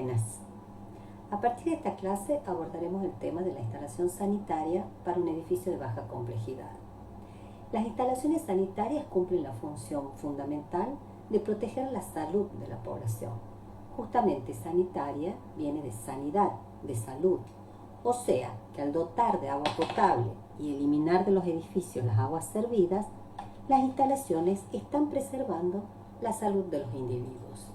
Buenas. A partir de esta clase abordaremos el tema de la instalación sanitaria para un edificio de baja complejidad. Las instalaciones sanitarias cumplen la función fundamental de proteger la salud de la población. Justamente sanitaria viene de sanidad, de salud. O sea, que al dotar de agua potable y eliminar de los edificios las aguas servidas, las instalaciones están preservando la salud de los individuos.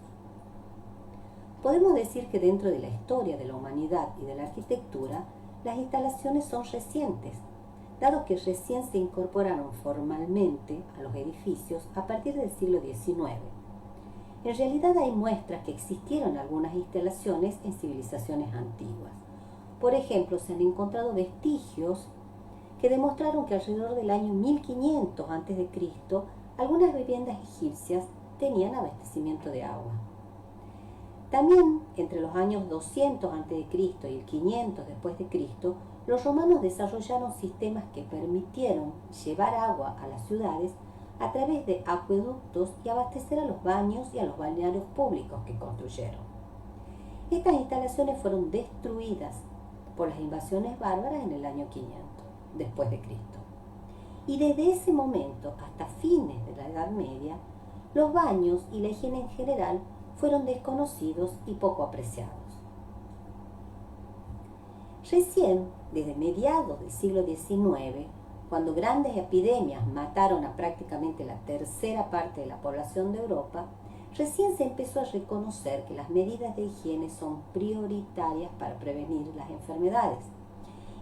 Podemos decir que dentro de la historia de la humanidad y de la arquitectura, las instalaciones son recientes, dado que recién se incorporaron formalmente a los edificios a partir del siglo XIX. En realidad hay muestras que existieron algunas instalaciones en civilizaciones antiguas. Por ejemplo, se han encontrado vestigios que demostraron que alrededor del año 1500 a.C., algunas viviendas egipcias tenían abastecimiento de agua. También entre los años 200 a.C. y el 500 después de Cristo, los romanos desarrollaron sistemas que permitieron llevar agua a las ciudades a través de acueductos y abastecer a los baños y a los balnearios públicos que construyeron. Estas instalaciones fueron destruidas por las invasiones bárbaras en el año 500 después de Cristo. Y desde ese momento hasta fines de la Edad Media, los baños y la higiene en general fueron desconocidos y poco apreciados. Recién, desde mediados del siglo XIX, cuando grandes epidemias mataron a prácticamente la tercera parte de la población de Europa, recién se empezó a reconocer que las medidas de higiene son prioritarias para prevenir las enfermedades.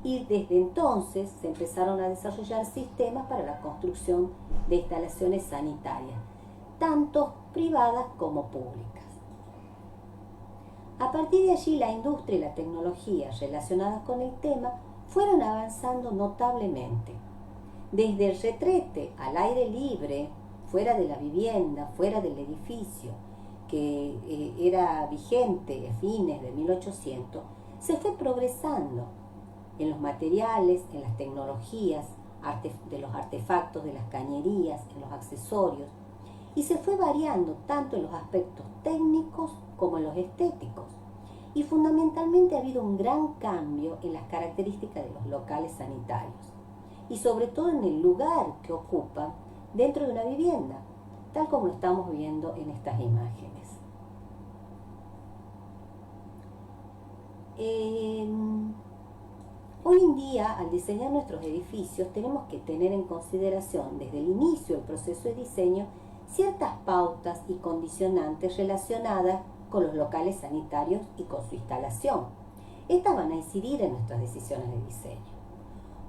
Y desde entonces se empezaron a desarrollar sistemas para la construcción de instalaciones sanitarias, tanto privadas como públicas. A partir de allí, la industria y la tecnología relacionadas con el tema fueron avanzando notablemente. Desde el retrete al aire libre, fuera de la vivienda, fuera del edificio, que era vigente a fines de 1800, se fue progresando en los materiales, en las tecnologías, de los artefactos, de las cañerías, en los accesorios, y se fue variando tanto en los aspectos técnicos como en los estéticos. Y fundamentalmente ha habido un gran cambio en las características de los locales sanitarios y sobre todo en el lugar que ocupan dentro de una vivienda, tal como lo estamos viendo en estas imágenes. Hoy en día, al diseñar nuestros edificios, tenemos que tener en consideración desde el inicio del proceso de diseño ciertas pautas y condicionantes relacionadas con los locales sanitarios y con su instalación. Estas van a incidir en nuestras decisiones de diseño.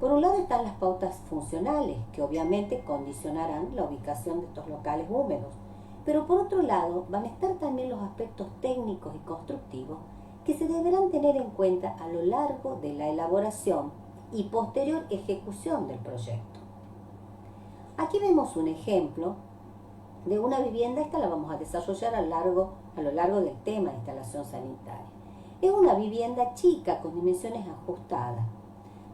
Por un lado están las pautas funcionales, que obviamente condicionarán la ubicación de estos locales húmedos, pero por otro lado van a estar también los aspectos técnicos y constructivos que se deberán tener en cuenta a lo largo de la elaboración y posterior ejecución del proyecto. Aquí vemos un ejemplo de una vivienda. Esta la vamos a desarrollar a lo largo del tema de instalación sanitaria. Es una vivienda chica con dimensiones ajustadas.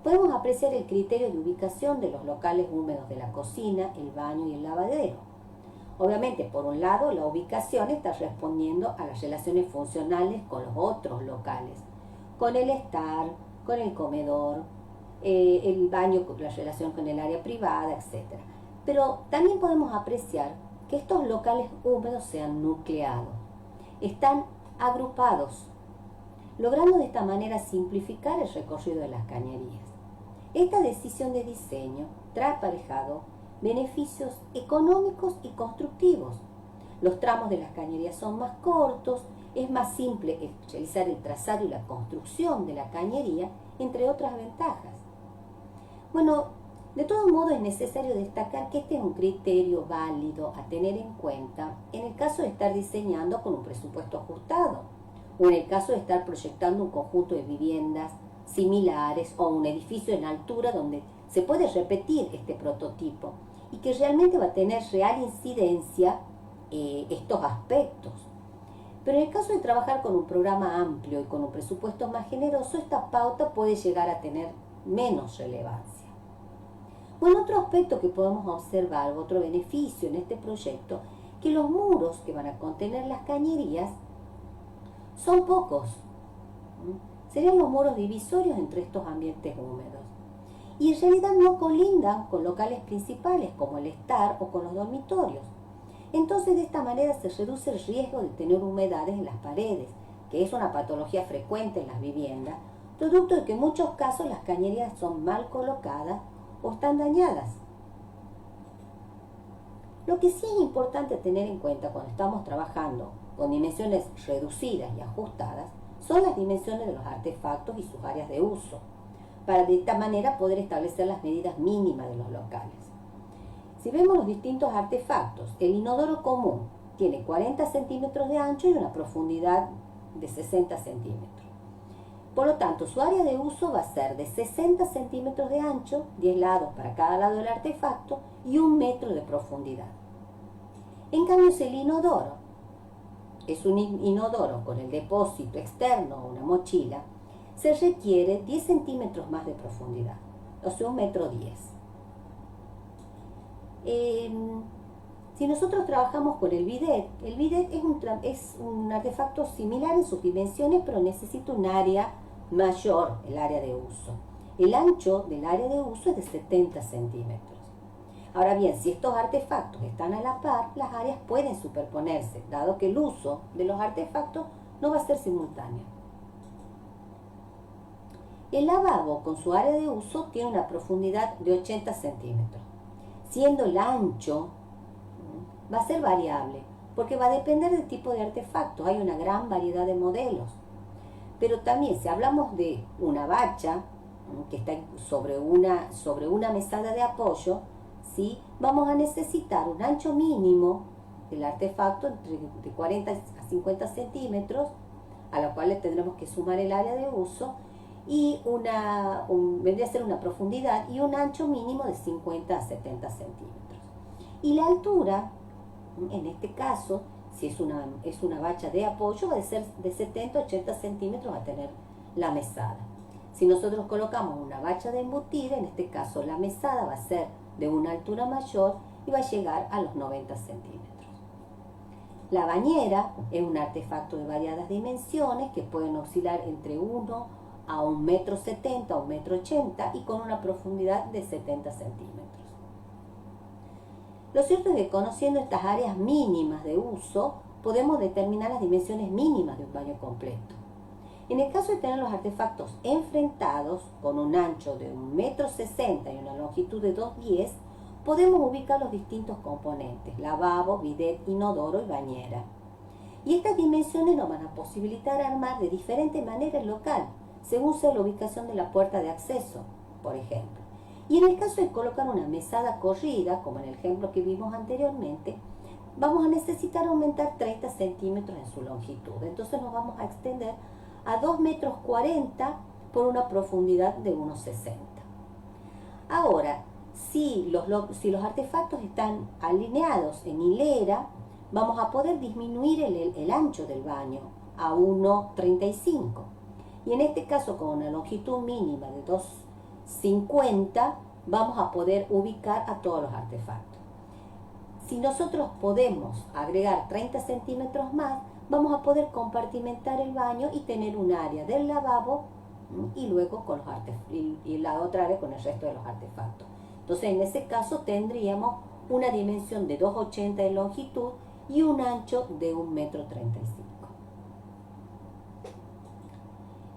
Podemos apreciar el criterio de ubicación de los locales húmedos de la cocina, el baño y el lavadero. Obviamente, por un lado, la ubicación está respondiendo a las relaciones funcionales con los otros locales, con el estar, con el comedor, el baño, la relación con el área privada, etc. Pero también podemos apreciar que estos locales húmedos se han nucleado, están agrupados, logrando de esta manera simplificar el recorrido de las cañerías. Esta decisión de diseño trae aparejado beneficios económicos y constructivos. Los tramos de las cañerías son más cortos, es más simple realizar el trazado y la construcción de la cañería, entre otras ventajas. Bueno, de todo modo es necesario destacar que este es un criterio válido a tener en cuenta en el caso de estar diseñando con un presupuesto ajustado o en el caso de estar proyectando un conjunto de viviendas similares o un edificio en altura donde se puede repetir este prototipo y que realmente va a tener real incidencia estos aspectos. Pero en el caso de trabajar con un programa amplio y con un presupuesto más generoso, esta pauta puede llegar a tener menos relevancia. Bueno, otro aspecto que podemos observar, otro beneficio en este proyecto, que los muros que van a contener las cañerías son pocos. Serían los muros divisorios entre estos ambientes húmedos. Y en realidad no colindan con locales principales como el estar o con los dormitorios. Entonces de esta manera se reduce el riesgo de tener humedades en las paredes, que es una patología frecuente en las viviendas, producto de que en muchos casos las cañerías son mal colocadas o están dañadas. Lo que sí es importante tener en cuenta cuando estamos trabajando con dimensiones reducidas y ajustadas son las dimensiones de los artefactos y sus áreas de uso, para de esta manera poder establecer las medidas mínimas de los locales. Si vemos los distintos artefactos, el inodoro común tiene 40 centímetros de ancho y una profundidad de 60 centímetros. Por lo tanto, su área de uso va a ser de 60 centímetros de ancho, 10 lados para cada lado del artefacto y 1 metro de profundidad. En cambio, si el inodoro es un inodoro con el depósito externo o una mochila, se requiere 10 centímetros más de profundidad, o sea, 1,10 metros. Si nosotros trabajamos con el bidet es un artefacto similar en sus dimensiones, pero necesita un área mayor, el área de uso. El ancho del área de uso es de 70 centímetros. Ahora bien, si estos artefactos están a la par, las áreas pueden superponerse, dado que el uso de los artefactos no va a ser simultáneo. El lavabo con su área de uso tiene una profundidad de 80 centímetros, siendo el ancho va a ser variable, porque va a depender del tipo de artefacto. Hay una gran variedad de modelos. Pero también si hablamos de una bacha que está sobre una mesada de apoyo, ¿sí? Vamos a necesitar un ancho mínimo del artefacto de 40 a 50 centímetros, a lo cual le tendremos que sumar el área de uso, y vendría a ser una profundidad y un ancho mínimo de 50 a 70 centímetros. Y la altura, en este caso, si es una bacha de apoyo, va a ser de 70 a 80 centímetros a tener la mesada. Si nosotros colocamos una bacha de embutir, en este caso la mesada va a ser de una altura mayor y va a llegar a los 90 centímetros. La bañera es un artefacto de variadas dimensiones que pueden oscilar entre 1 a 1,70 metros, a 1,80 metros y con una profundidad de 70 centímetros. Lo cierto es que conociendo estas áreas mínimas de uso, podemos determinar las dimensiones mínimas de un baño completo. En el caso de tener los artefactos enfrentados con un ancho de 1,60 metros y una longitud de 2,10, podemos ubicar los distintos componentes: lavabo, bidet, inodoro y bañera. Y estas dimensiones nos van a posibilitar armar de diferente manera el local, según sea la ubicación de la puerta de acceso, por ejemplo. Y en el caso de colocar una mesada corrida, como en el ejemplo que vimos anteriormente, vamos a necesitar aumentar 30 centímetros en su longitud. Entonces nos vamos a extender a 2,40 metros por una profundidad de 1,60. Ahora, si los artefactos están alineados en hilera, vamos a poder disminuir el ancho del baño a 1,35. Y en este caso, con una longitud mínima de 2,50, vamos a poder ubicar a todos los artefactos. Si nosotros podemos agregar 30 centímetros más, vamos a poder compartimentar el baño y tener un área del lavabo y luego con los y la otra área con el resto de los artefactos. Entonces, en ese caso tendríamos una dimensión de 2,80 de longitud y un ancho de 1,35 metros.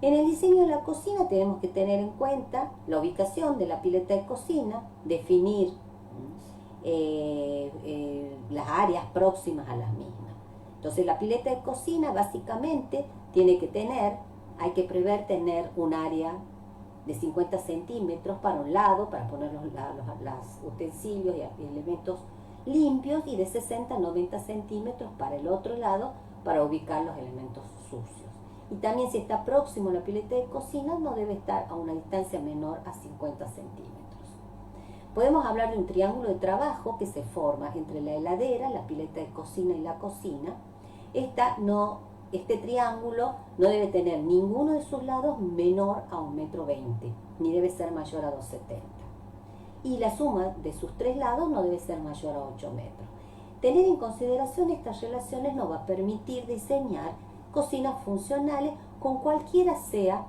En el diseño de la cocina tenemos que tener en cuenta la ubicación de la pileta de cocina, definir las áreas próximas a las mismas. Entonces la pileta de cocina básicamente hay que prever tener un área de 50 centímetros para un lado, para poner los utensilios y elementos limpios, y de 60 a 90 centímetros para el otro lado, para ubicar los elementos sucios. Y también, si está próximo a la pileta de cocina, no debe estar a una distancia menor a 50 centímetros. Podemos hablar de un triángulo de trabajo que se forma entre la heladera, la pileta de cocina y la cocina. Este triángulo no debe tener ninguno de sus lados menor a 1,20 metros, ni debe ser mayor a 2,70. Y la suma de sus tres lados no debe ser mayor a 8 metros. Tener en consideración estas relaciones nos va a permitir diseñar cocinas funcionales con cualquiera sea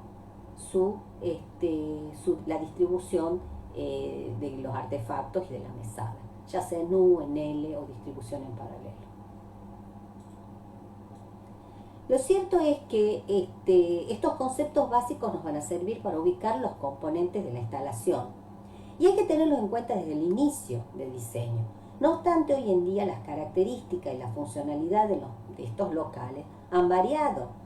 la distribución de los artefactos y de la mesada, ya sea en U, en L o distribución en paralelo. Lo cierto es que estos conceptos básicos nos van a servir para ubicar los componentes de la instalación y hay que tenerlos en cuenta desde el inicio del diseño. No obstante, hoy en día las características y la funcionalidad de estos locales han variado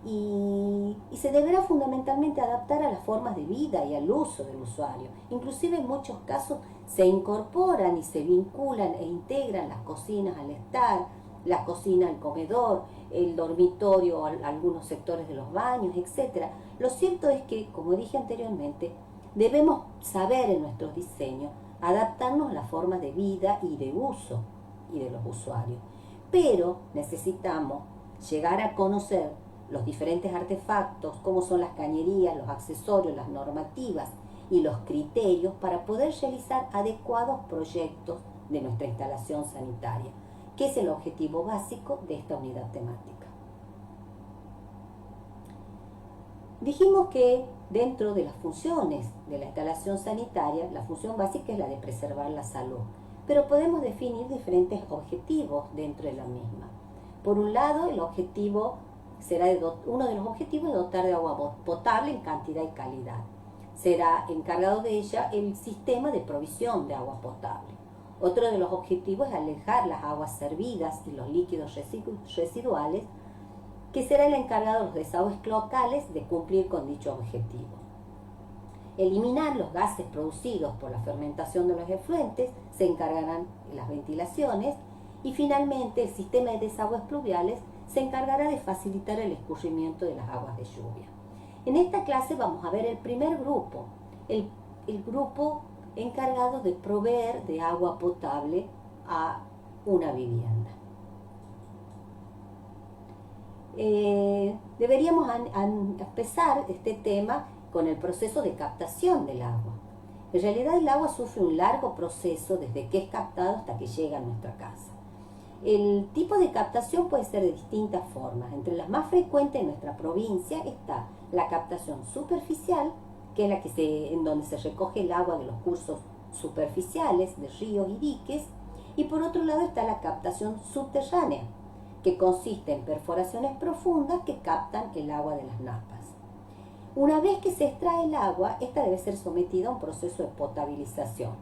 y se deberá fundamentalmente adaptar a las formas de vida y al uso del usuario. Inclusive en muchos casos se incorporan y se vinculan e integran las cocinas al estar, la cocina al comedor, el dormitorio, algunos sectores de los baños, etc. Lo cierto es que, como dije anteriormente, debemos saber en nuestros diseños adaptarnos a las formas de vida y de uso y de los usuarios. Pero necesitamos llegar a conocer los diferentes artefactos, cómo son las cañerías, los accesorios, las normativas y los criterios para poder realizar adecuados proyectos de nuestra instalación sanitaria, que es el objetivo básico de esta unidad temática. Dijimos que dentro de las funciones de la instalación sanitaria, la función básica es la de preservar la salud, pero podemos definir diferentes objetivos dentro de la misma. Por un lado, el objetivo uno de los objetivos es dotar de agua potable en cantidad y calidad. Será encargado de ella el sistema de provisión de agua potable. Otro de los objetivos es alejar las aguas servidas y los líquidos residuales, que será el encargado de los desagües locales de cumplir con dicho objetivo. Eliminar los gases producidos por la fermentación de los efluentes, se encargarán las ventilaciones, y finalmente el sistema de desagües pluviales se encargará de facilitar el escurrimiento de las aguas de lluvia. En esta clase vamos a ver el primer grupo, el grupo encargado de proveer de agua potable a una vivienda. Deberíamos empezar este tema con el proceso de captación del agua. En realidad el agua sufre un largo proceso desde que es captado hasta que llega a nuestra casa. El tipo de captación puede ser de distintas formas. Entre las más frecuentes en nuestra provincia está la captación superficial, que es en donde se recoge el agua de los cursos superficiales de ríos y diques, y por otro lado está la captación subterránea, que consiste en perforaciones profundas que captan el agua de las napas. Una vez que se extrae el agua, esta debe ser sometida a un proceso de potabilización.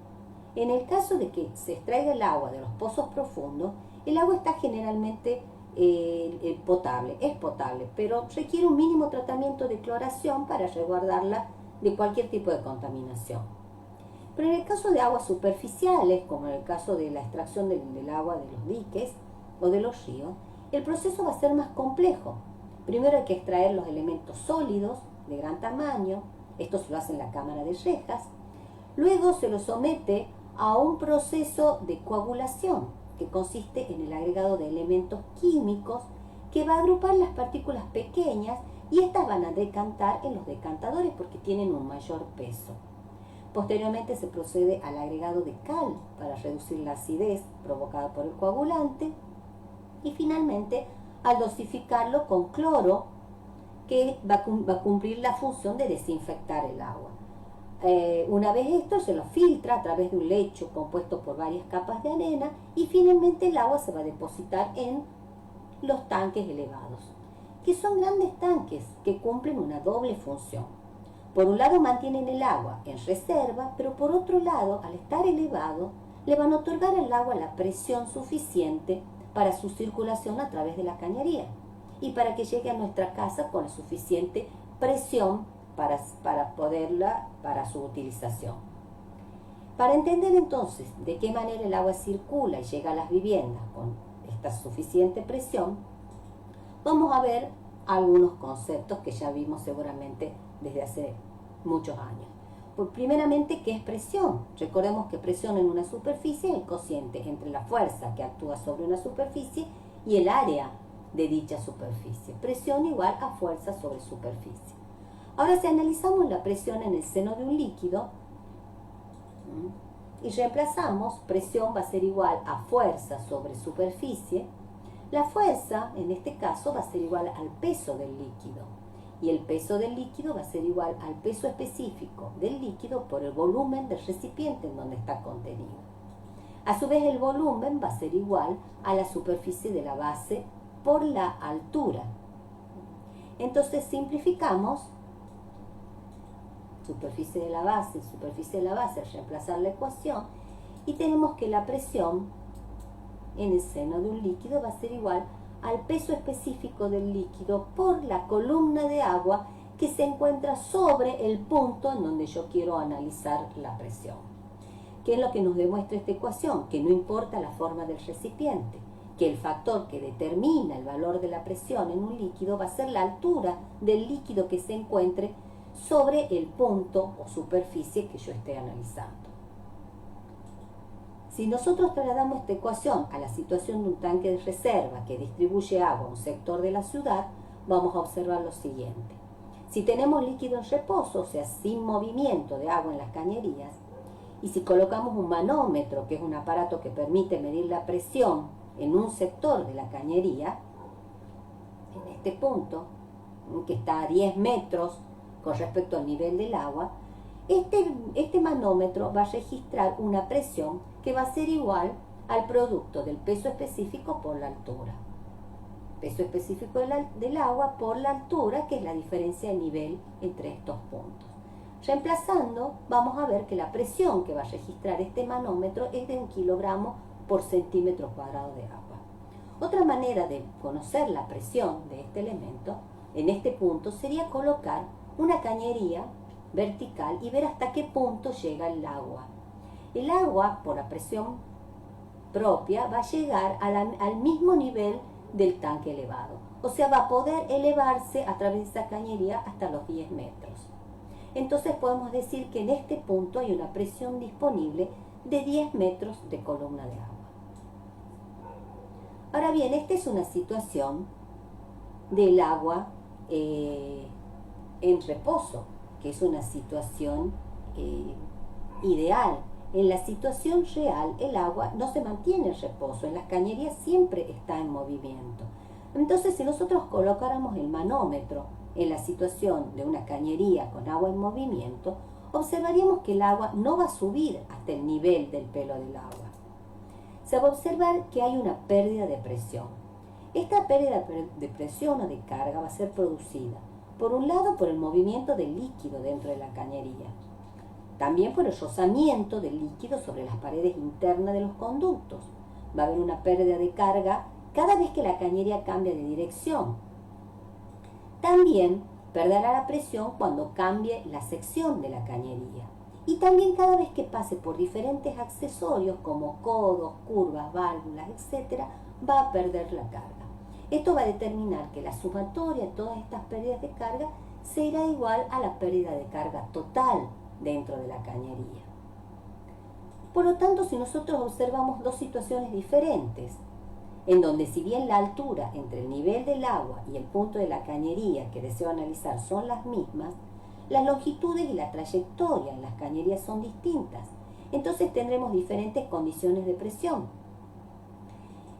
En el caso de que se extraiga el agua de los pozos profundos, el agua está generalmente es potable, pero requiere un mínimo tratamiento de cloración para resguardarla de cualquier tipo de contaminación. Pero en el caso de aguas superficiales, como en el caso de la extracción del agua de los diques o de los ríos, el proceso va a ser más complejo. Primero hay que extraer los elementos sólidos de gran tamaño, esto se lo hace en la cámara de rejas, luego se lo somete a un proceso de coagulación, que consiste en el agregado de elementos químicos que va a agrupar las partículas pequeñas y estas van a decantar en los decantadores porque tienen un mayor peso. Posteriormente se procede al agregado de cal para reducir la acidez provocada por el coagulante y finalmente al dosificarlo con cloro, que va a cumplir la función de desinfectar el agua. Una vez esto se lo filtra a través de un lecho compuesto por varias capas de arena y finalmente el agua se va a depositar en los tanques elevados, que son grandes tanques que cumplen una doble función. Por un lado mantienen el agua en reserva, pero por otro lado, al estar elevado, le van a otorgar al agua la presión suficiente para su circulación a través de la cañería y para que llegue a nuestra casa con la suficiente presión para su utilización. Para entender entonces de qué manera el agua circula y llega a las viviendas con esta suficiente presión, vamos a ver algunos conceptos que ya vimos seguramente desde hace muchos años. Primeramente, ¿qué es presión? Recordemos que presión en una superficie es el cociente entre la fuerza que actúa sobre una superficie y el área de dicha superficie. Presión igual a fuerza sobre superficie. Ahora, si analizamos la presión en el seno de un líquido y reemplazamos, presión va a ser igual a fuerza sobre superficie, La fuerza, en este caso, va a ser igual al peso del líquido. Y el peso del líquido va a ser igual al peso específico del líquido por el volumen del recipiente en donde está contenido. A su vez, el volumen va a ser igual a la superficie de la base por la altura. Entonces simplificamos superficie de la base, reemplazar la ecuación y tenemos que la presión en el seno de un líquido va a ser igual al peso específico del líquido por la columna de agua que se encuentra sobre el punto en donde yo quiero analizar la presión. ¿Qué es lo que nos demuestra esta ecuación? Que no importa la forma del recipiente, que el factor que determina el valor de la presión en un líquido va a ser la altura del líquido que se encuentre sobre el punto o superficie que yo esté analizando. Si nosotros trasladamos esta ecuación a la situación de un tanque de reserva que distribuye agua a un sector de la ciudad, vamos a observar lo siguiente. Si tenemos líquido en reposo, o sea, sin movimiento de agua en las cañerías, y si colocamos un manómetro, que es un aparato que permite medir la presión en un sector de la cañería, en este punto, que está a 10 metros con respecto al nivel del agua, este manómetro va a registrar una presión que va a ser igual al producto del peso específico por la altura. Peso específico del agua por la altura, que es la diferencia de nivel entre estos puntos. Reemplazando, vamos a ver que la presión que va a registrar este manómetro es de 1 kilogramo por centímetro cuadrado de agua. Otra manera de conocer la presión de este elemento, en este punto, sería colocar una cañería vertical y ver hasta qué punto llega el agua. El agua, por la presión propia, va a llegar al mismo nivel del tanque elevado. O sea, va a poder elevarse a través de esa cañería hasta los 10 metros. Entonces podemos decir que en este punto hay una presión disponible de 10 metros de columna de agua. Ahora bien, esta es una situación del agua en reposo, que es una situación ideal. En la situación real, el agua no se mantiene en reposo, en las cañerías siempre está en movimiento. Entonces, si nosotros colocáramos el manómetro en la situación de una cañería con agua en movimiento, observaríamos que el agua no va a subir hasta el nivel del pelo del agua. Se va a observar que hay una pérdida de presión. Esta pérdida de presión o de carga va a ser producida, por un lado, por el movimiento del líquido dentro de la cañería, también por el rozamiento del líquido sobre las paredes internas de los conductos. Va a haber una pérdida de carga cada vez que la cañería cambia de dirección. También perderá la presión cuando cambie la sección de la cañería. Y también cada vez que pase por diferentes accesorios como codos, curvas, válvulas, etc., va a perder la carga. Esto va a determinar que la sumatoria de todas estas pérdidas de carga será igual a la pérdida de carga total dentro de la cañería. Por lo tanto, si nosotros observamos dos situaciones diferentes, en donde si bien la altura entre el nivel del agua y el punto de la cañería que deseo analizar son las mismas, las longitudes y la trayectoria en las cañerías son distintas. Entonces tendremos diferentes condiciones de presión.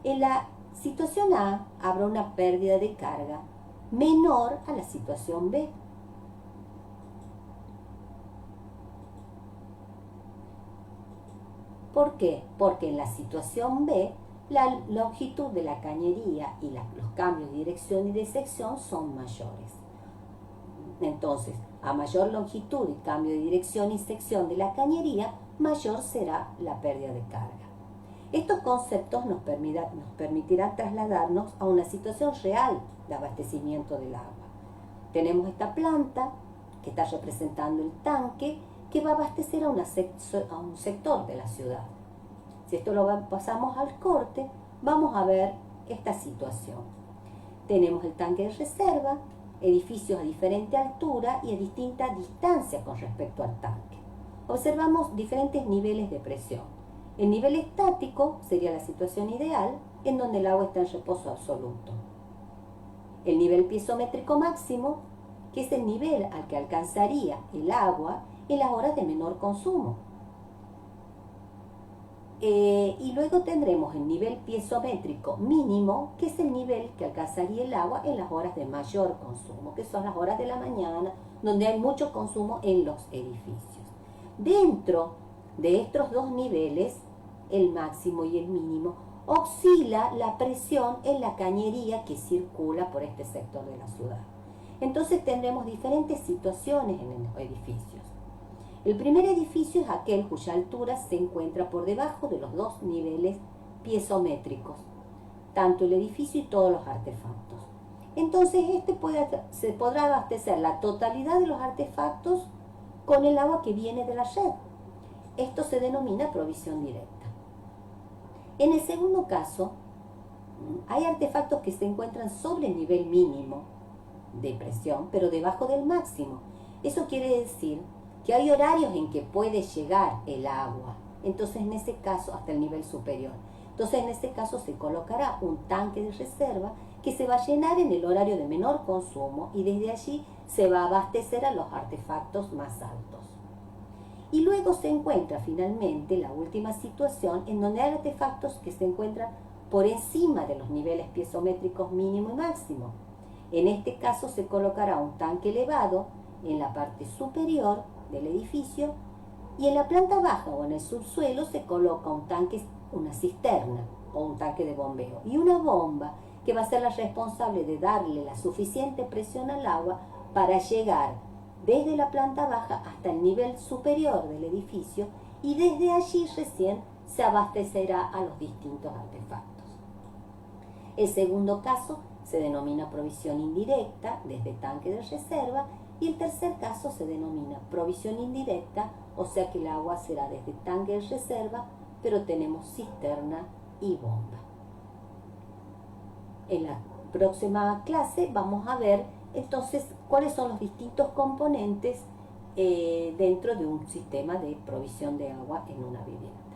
En la situación A habrá una pérdida de carga menor a la situación B. ¿Por qué? Porque en la situación B la longitud de la cañería y los cambios de dirección y de sección son mayores. Entonces, a mayor longitud y cambio de dirección y sección de la cañería, mayor será la pérdida de carga. Estos conceptos nos permitirán trasladarnos a una situación real de abastecimiento del agua. Tenemos esta planta que está representando el tanque que va a abastecer a un sector de la ciudad. Si esto lo pasamos al corte, vamos a ver esta situación. Tenemos el tanque de reserva, edificios a diferente altura y a distinta distancia con respecto al tanque. Observamos diferentes niveles de presión. El nivel estático sería la situación ideal, en donde el agua está en reposo absoluto. El nivel piezométrico máximo, que es el nivel al que alcanzaría el agua en las horas de menor consumo. Y luego tendremos el nivel piezométrico mínimo, que es el nivel que alcanzaría el agua en las horas de mayor consumo, que son las horas de la mañana, donde hay mucho consumo en los edificios. Dentro de estos dos niveles, el máximo y el mínimo, oscila la presión en la cañería que circula por este sector de la ciudad. Entonces tendremos diferentes situaciones en los edificios. El primer edificio es aquel cuya altura se encuentra por debajo de los dos niveles piezométricos, tanto el edificio y todos los artefactos. Entonces se podrá abastecer la totalidad de los artefactos con el agua que viene de la red. Esto se denomina provisión directa. En el segundo caso, hay artefactos que se encuentran sobre el nivel mínimo de presión, pero debajo del máximo. Eso quiere decir que hay horarios en que puede llegar el agua, entonces en ese caso hasta el nivel superior. Entonces en ese caso se colocará un tanque de reserva que se va a llenar en el horario de menor consumo y desde allí se va a abastecer a los artefactos más altos. Y luego se encuentra finalmente la última situación en donde hay artefactos que se encuentran por encima de los niveles piezométricos mínimo y máximo. En este caso se colocará un tanque elevado en la parte superior del edificio y en la planta baja o en el subsuelo se coloca un tanque, una cisterna o un tanque de bombeo y una bomba que va a ser la responsable de darle la suficiente presión al agua para llegar desde la planta baja hasta el nivel superior del edificio y desde allí recién se abastecerá a los distintos artefactos. El segundo caso se denomina provisión indirecta desde tanque de reserva y el tercer caso se denomina provisión indirecta, o sea que el agua será desde tanque de reserva, pero tenemos cisterna y bomba. En la próxima clase vamos a ver entonces cuáles son los distintos componentes dentro de un sistema de provisión de agua en una vivienda.